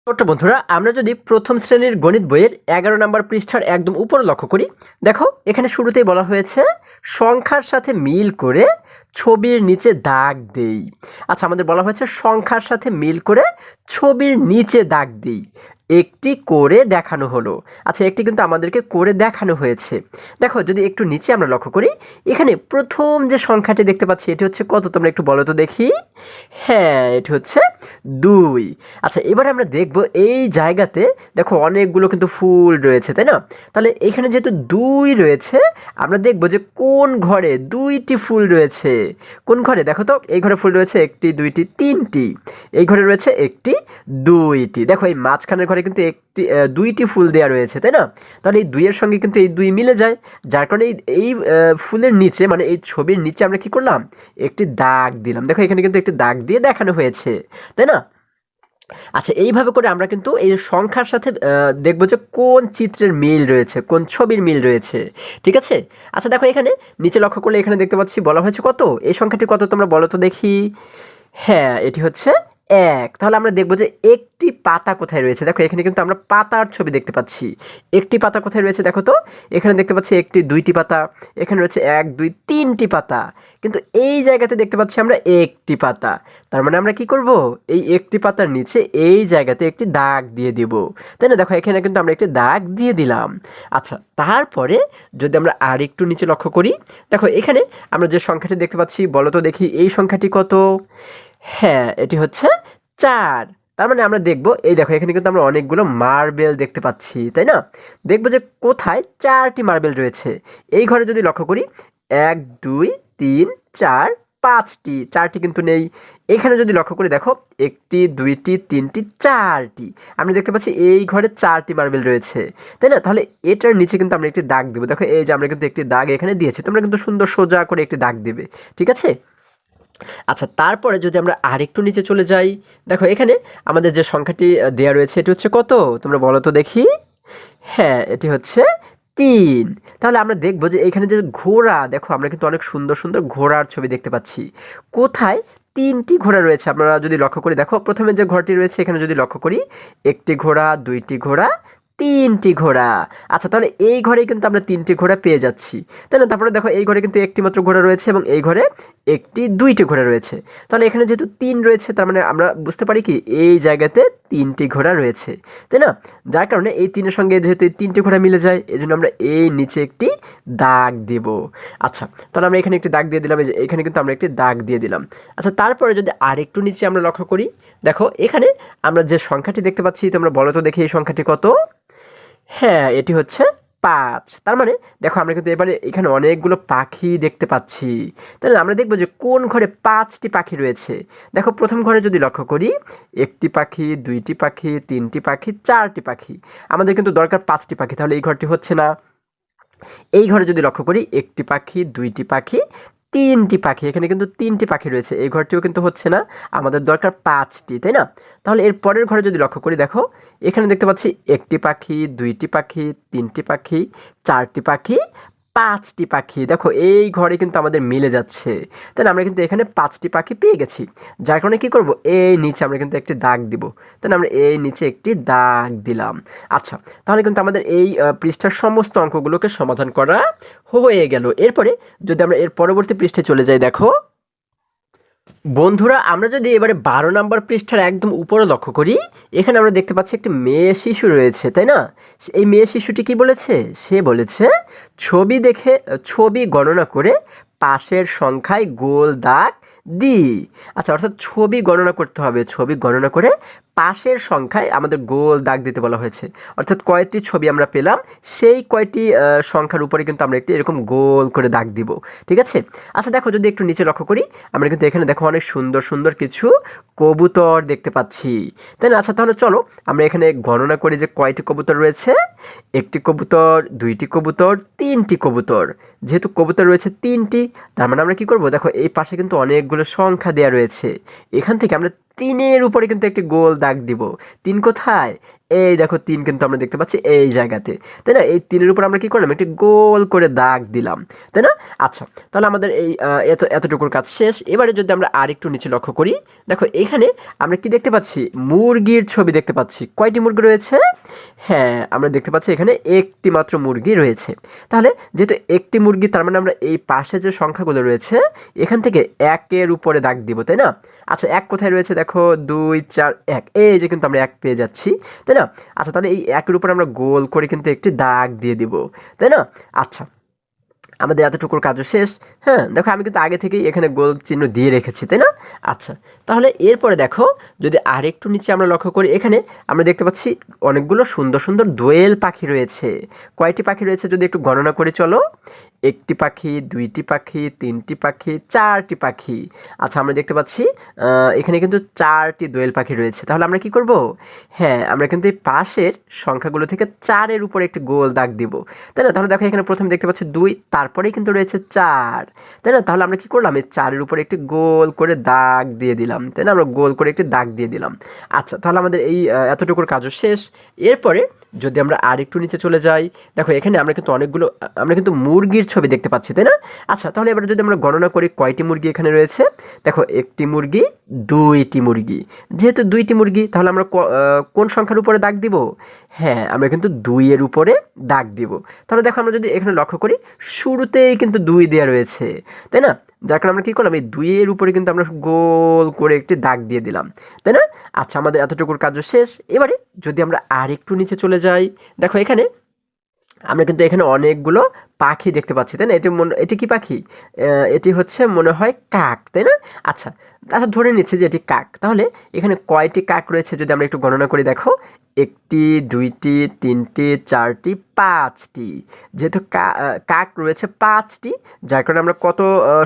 ছোট্ট বন্ধুরা, আমরা যদি প্রথম শ্রেণীর গণিত বইয়ের 11 নম্বর পৃষ্ঠার একদম উপরে লক্ষ্য করি, দেখো এখানে শুরুতেই বলা হয়েছে সংখ্যার সাথে মিল করে ছবির নিচে দাগ দেই। আচ্ছা, আমাদের বলা হয়েছে সংখ্যার সাথে মিল করে ছবির নিচে দাগ দিই, একটি করে দেখানো হলো। আচ্ছা, একটি কিন্তু আমাদেরকে করে দেখানো হয়েছে। দেখো যদি একটু নিচে আমরা লক্ষ্য করি, এখানে প্রথম যে সংখ্যাটি দেখতে পাচ্ছি এটি হচ্ছে কত, তোমরা একটু বলো তো দেখি। হ্যাঁ, এটি হচ্ছে 2। আচ্ছা, এবারে আমরা দেখব এই জায়গাতে দেখো অনেকগুলো কিন্তু ফুল রয়েছে, তাই না? তাহলে এখানে যেহেতু 2 রয়েছে, আমরা দেখব যে কোন ঘরে 2টি ফুল রয়েছে। কোন ঘরে দেখো তো, এই ঘরে ফুল রয়েছে 1টি 2টি 3টি, এই ঘরে রয়েছে 1টি 2টি। দেখো এই মাঝখানের ঘরে কিন্তু 2টি ফুল দেওয়া রয়েছে, তাই না? তাহলে এই 2 এর সঙ্গে কিন্তু এই 2 মিলে যায়, যার কারণে এই ফুলের নিচে মানে এই ছবির নিচে আমরা কি করলাম, একটি দাগ দিলাম। দেখো এখানে কিন্তু একটি দাগ দিয়ে দেখানো হয়েছে, তাই না? আচ্ছা, এইভাবে করে আমরা কিন্তু এই সংখ্যার সাথে দেখব যে কোন চিত্রের মিল রয়েছে, কোন ছবির মিল রয়েছে। ঠিক আছে? আচ্ছা দেখো এখানে নিচে লক্ষ্য করলে এখানে দেখতে পাচ্ছি বলা হয়েছে কত, এই সংখ্যাটি কত তোমরা বলো তো দেখি। হ্যাঁ, এটি হচ্ছে 1। তাহলে আমরা দেখব যে একটি পাতা কোথায় রয়েছে। দেখো এখানে কিন্তু আমরা পাতার ছবি দেখতে পাচ্ছি। একটি পাতা কোথায় রয়েছে দেখো তো, এখানে দেখতে পাচ্ছি 1টি 2টি পাতা, এখানে রয়েছে 1 2 3টি পাতা, কিন্তু এই জায়গাতে দেখতে পাচ্ছি আমরা একটি পাতা। তার মানে আমরা কি করব, এই একটি পাতার নিচে এই জায়গাতে একটি দাগ দিয়ে দেব, তাই না? দেখো এখানে কিন্তু আমরা একটি দাগ দিয়ে দিলাম। আচ্ছা, তারপরে যদি আমরা আর একটু নিচে লক্ষ্য করি, দেখো এখানে আমরা যে সংখ্যাটি দেখতে পাচ্ছি বলো তো দেখি এই সংখ্যাটি কত। হ্যাঁ, এটি হচ্ছে 4। তার মানে আমরা দেখব, এই দেখো এখানে কিন্তু আমরা অনেকগুলো মার্বেল দেখতে পাচ্ছি, তাই না? দেখব যে কোথায় 4টি মার্বেল রয়েছে। এই ঘরে যদি লক্ষ্য করি 1 2 3 4 5টি, 4টি কিন্তু নেই। এখানে যদি লক্ষ্য করি দেখো 1টি 2টি 3টি 4টি, আমরা দেখতে পাচ্ছি এই ঘরে 4টি মার্বেল রয়েছে, তাই না? তাহলে এটার নিচে কিন্তু আমরা একটি দাগ দেবো। দেখো এই যে আমরা কিন্তু একটি দাগ এখানে দিয়েছি, তোমরা কিন্তু সুন্দর সোজা করে একটি দাগ দেবে, ঠিক আছে? আচ্ছা, তারপরে যদি আমরা আরেকটু নিচে চলে যাই, দেখো এখানে আমাদের যে সংখ্যাটি দেয়া রয়েছে এটি হচ্ছে কত, তোমরা বলো তো দেখি। হ্যাঁ, এটি হচ্ছে 3। তাহলে আমরা দেখব যে এখানে যে ঘোড়া, দেখো আমরা কিন্তু অনেক সুন্দর সুন্দর ঘোড়ার ছবি দেখতে পাচ্ছি। কোথায় 3টি ঘোড়া রয়েছে আমরা যদি লক্ষ্য করি, দেখো প্রথমে যে ঘরটি রয়েছে এখানে যদি লক্ষ্য করি, 1টি ঘোড়া 2টি ঘোড়া 3টি ঘোড়া। আচ্ছা, তাহলে এই ঘরেই কিন্তু আমরা 3টি ঘোড়া পেয়ে যাচ্ছি, তাই না? তারপরে দেখো এই ঘরে কিন্তু একটি মাত্র ঘোড়া রয়েছে এবং এই ঘরে 1টি 2টি ঘোড়া রয়েছে। তাহলে এখানে যেহেতু 3 রয়েছে, তার মানে আমরা বুঝতে পারি কি এই জায়গাতে 3টি ঘোড়া রয়েছে, তাই না? যার কারণে এই 3 এর সঙ্গে যেহেতু এই 3টি ঘোড়া মিলে যায়, এজন্য আমরা এই নিচে একটি দাগ দেব। আচ্ছা, তাহলে আমরা এখানে একটি দাগ দিয়ে দিলাম, এই যে এখানে কিন্তু আমরা একটি দাগ দিয়ে দিলাম। আচ্ছা, তারপরে যদি আরেকটু নিচে আমরা লক্ষ্য করি, দেখো এখানে আমরা যে সংখ্যাটি দেখতে পাচ্ছি, তোমরা বলো তো দেখি এই সংখ্যাটি কত। হ্যাঁ, এটি হচ্ছে 5। তার মানে দেখো আমরা কিন্তু এবারে এখানে অনেকগুলো পাখি দেখতে পাচ্ছি, তাহলে আমরা দেখব যে কোন ঘরে 5টি পাখি রয়েছে। দেখো প্রথম ঘরে যদি লক্ষ্য করি, 1টি পাখি 2টি পাখি 3টি পাখি 4টি পাখি, আমাদের কিন্তু দরকার 5টি পাখি, তাহলে এই ঘরটি হচ্ছে না। এই ঘরে যদি লক্ষ্য করি 1টি পাখি 2টি পাখি 3টি পাখি, এখানে কিন্তু 3টি পাখি রয়েছে, এই ঘরটিও কিন্তু হচ্ছে না, আমাদের দরকার 5টি, তাই না? তাহলে এর পরের ঘরে যদি লক্ষ্য করি, দেখো এখানে দেখতে পাচ্ছি 1টি পাখি 2টি পাখি 3টি পাখি 4টি পাখি 5টি পাখি, দেখো এই ঘরে কিন্তু আমাদের মিলে যাচ্ছে, তাহলে আমরা কিন্তু এখানে 5টি পাখি পেয়ে গেছি। যার কারণে কি করব, এই নিচে আমরা কিন্তু একটি দাগ দিব, তাহলে আমরা এই নিচে একটি দাগ দিলাম। আচ্ছা, তাহলে কিন্তু আমাদের এই পৃষ্ঠার সমস্ত অঙ্কগুলোকে সমাধান করা হয়ে গেল। এরপরে যদি আমরা এর পরবর্তী পৃষ্ঠে চলে যাই, দেখো বন্ধুরা আমরা যদি এবারে 12 নম্বর পৃষ্ঠার একদম উপরে লক্ষ্য করি, এখানে আমরা দেখতে পাচ্ছি একটি মেয়ে শিশু রয়েছে, তাই না? এই মেয়ে শিশুটি কি বলেছে, সে বলেছে ছবি গণনা করে পাশের সংখ্যায় গোল দাগ দিই। আচ্ছা, অর্থাৎ ছবি গণনা করতে হবে, ছবি গণনা করে পাশের সংখ্যায় আমাদের গোল দাগ দিতে বলা হয়েছে। অর্থাৎ কয়টি ছবি আমরা পেলাম সেই কয়টি সংখ্যার উপরে কিন্তু আমরা একটি এরকম গোল করে দাগ দিব, ঠিক আছে? আচ্ছা দেখো যদি একটু নিচে লক্ষ্য করি, আমরা কিন্তু এখানে দেখো অনেক সুন্দর সুন্দর কিছু কবুতর দেখতে পাচ্ছি, তাই না? আচ্ছা, তাহলে চলো আমরা এখানে গণনা করি যে কয়টি কবুতর রয়েছে। 1টি কবুতর 2টি কবুতর 3টি কবুতর, যেহেতু কবুতর রয়েছে 3টি, তার মানে আমরা কি করব, দেখো এই পাশে কিন্তু অনেকগুলো সংখ্যা দেওয়া রয়েছে, এখান থেকে আমরা 3-এর উপরে কিন্তু একটি গোল দাগ দিব। 3 কোথায়, এই দেখো 3 কিন্তু আমরা দেখতে পাচ্ছি এই জায়গাতে, তাই না? এই 3-এর উপর আমরা কি করলাম, একটি গোল করে দাগ দিলাম, তাই না? আচ্ছা, তাহলে আমাদের এই এতটুকুর কাজ শেষ। এবারে যদি আমরা আরেকটু নিচে লক্ষ্য করি, দেখো এখানে আমরা কি দেখতে পাচ্ছি, মুরগির ছবি দেখতে পাচ্ছি। কয়টি মুরগি রয়েছে? হ্যাঁ, আমরা দেখতে পাচ্ছি এখানে একটি মাত্র মুরগি রয়েছে। তাহলে যেহেতু একটি মুরগি, তার মানে আমরা এই পাশে যে সংখ্যাগুলো রয়েছে এখান থেকে 1-এর উপরে দাগ দিব, তাই না? আচ্ছা, 1 কোথায় রয়েছে দেখো, 2 4 1, এই যে কিন্তু আমরা 1 পেয়ে যাচ্ছি, তাই না? আচ্ছা, তাহলে এই 1-এর উপর আমরা গোল করে কিন্তু একটি দাগ দিয়ে দিব, তাই না? আচ্ছা, আমাদের এতটুকুর কাজও শেষ। হ্যাঁ, দেখো আমি কিন্তু আগে থেকেই এখানে গোল চিহ্ন দিয়ে রেখেছি, তাই না? আচ্ছা, তাহলে এরপরে দেখো যদি আরেকটু নিচে আমরা লক্ষ্য করি, এখানে আমরা দেখতে পাচ্ছি অনেকগুলো সুন্দর সুন্দর দোয়েল পাখি রয়েছে। কয়টি পাখি রয়েছে যদি একটু গণনা করে চলো, 1টি পাখি, 2টি পাখি, 3টি পাখি, 4টি পাখি। আচ্ছা, আমরা দেখতে পাচ্ছি এখানে কিন্তু 4টি দোয়েল পাখি রয়েছে। তাহলে আমরা কি করব? হ্যাঁ, আমরা কিন্তু এই পাশের সংখ্যাগুলো থেকে 4-এর উপরে একটি গোল দাগ দিব, তাই না? তাহলে দেখো এখানে প্রথমে দেখতে পাচ্ছি 2, তারপরেই কিন্তু রয়েছে 4, তাই না? তাহলে আমরা কি করলাম, এই 4-এর উপরে একটি গোল করে দাগ দিয়ে দিলাম, তাই না? আমরা গোল করে একটি দাগ দিয়ে দিলাম। আচ্ছা, তাহলে আমাদের এই এতটুকুর কাজও শেষ। এরপরে যদি আমরা আরেকটু নিচে চলে যাই, দেখো এখানে আমরা কিন্তু অনেকগুলো আমরা কিন্তু মুরগির ছবি দেখতে পাচ্ছি, তাই না? আচ্ছা, তাহলে এবার যদি আমরা গণনা করি কয়টি মুরগি এখানে রয়েছে, দেখো 1টি মুরগি, 2টি মুরগি। যেহেতু 2টি মুরগি, তাহলে আমরা কোন সংখ্যার উপরে দাগ দিব? হ্যাঁ, আমরা কিন্তু 2-এর উপরে দাগ দিব। তাহলে দেখো আমরা যদি এখানে লক্ষ্য করি, শুরুতেই কিন্তু 2 দেওয়া রয়েছে, তাই না? যার কারণে আমরা কী করলাম, এই 2-এর উপরে কিন্তু আমরা গোল করে একটি দাগ দিয়ে দিলাম, তাই না? আচ্ছা, আমাদের এতটুকুর কাজও শেষ। এবারে যদি আমরা আরেকটু নিচে চলে যাই, দেখো এখানে আমরা কিন্তু এখানে অনেকগুলো পাখি দেখতে পাচ্ছি, তাই না? এটি কি পাখি? এটি হচ্ছে মনে হয় কাক, তাই না? আচ্ছা, আচ্ছা, ধরে নিচ্ছি যে এটি কাক। তাহলে এখানে কয়টি কাক রয়েছে যদি আমরা একটু গণনা করি, দেখো 1টি, 2টি, 3টি, 4টি, 5টি। যেহেতু কাক রয়েছে 5টি, যার কারণে আমরা কত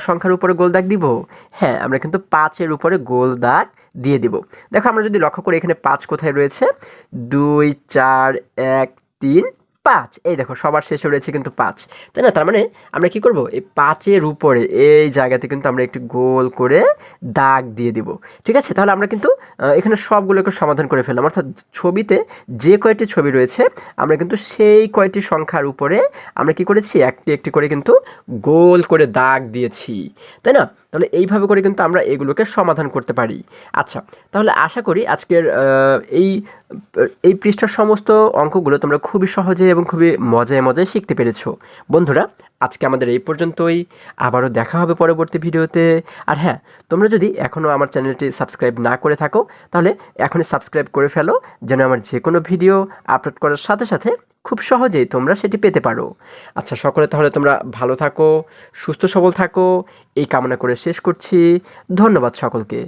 সংখ্যার উপরে গোল দাগ দিব? হ্যাঁ, আমরা কিন্তু 5-এর উপরে গোল দাগ দিয়ে দিব। দেখো আমরা যদি লক্ষ্য করি এখানে 5 কোথায় রয়েছে, 2 4 1 3 5, এই দেখো সবার শেষে রয়েছে কিন্তু 5, তাই না? তার মানে আমরা কি করব, এই 5-এর উপরে এই জায়গাতে কিন্তু আমরা একটি গোল করে দাগ দিয়ে দিব, ঠিক আছে? তাহলে আমরা কিন্তু এখানে সবগুলোকে সমাধান করে ফেললাম, অর্থাৎ ছবিতে যে কয়টি ছবি রয়েছে আমরা কিন্তু সেই কয়টি সংখ্যার উপরে আমরা কি করেছি, একটি একটি করে কিন্তু গোল করে দাগ দিয়েছি, তাই না? তাহলে এইভাবে করে কিন্তু আমরা এগুলোকে সমাধান করতে পারি। আচ্ছা, তাহলে আশা করি আজকের এই পৃষ্ঠার সমস্ত অঙ্কগুলো তোমরা খুবই সহজে এবং খুবই মজায় মজায় শিখতে পেরেছো। বন্ধুরা, আজকে আমাদের এই পর্যন্তই। আবারও দেখা হবে পরবর্তী ভিডিওতে। আর হ্যাঁ, তোমরা যদি এখনও আমার চ্যানেলটি সাবস্ক্রাইব না করে থাকো, তাহলে এখনই সাবস্ক্রাইব করে ফেলো, যেন আমার যে কোনো ভিডিও আপলোড করার সাথে সাথে খুব সহজেই তোমরা সেটি পেতে পারো। আচ্ছা, সকলে তাহলে তোমরা ভালো থাকো, সুস্থ সবল থাকো, এই কামনা করে শেষ করছি। ধন্যবাদ সকলকে।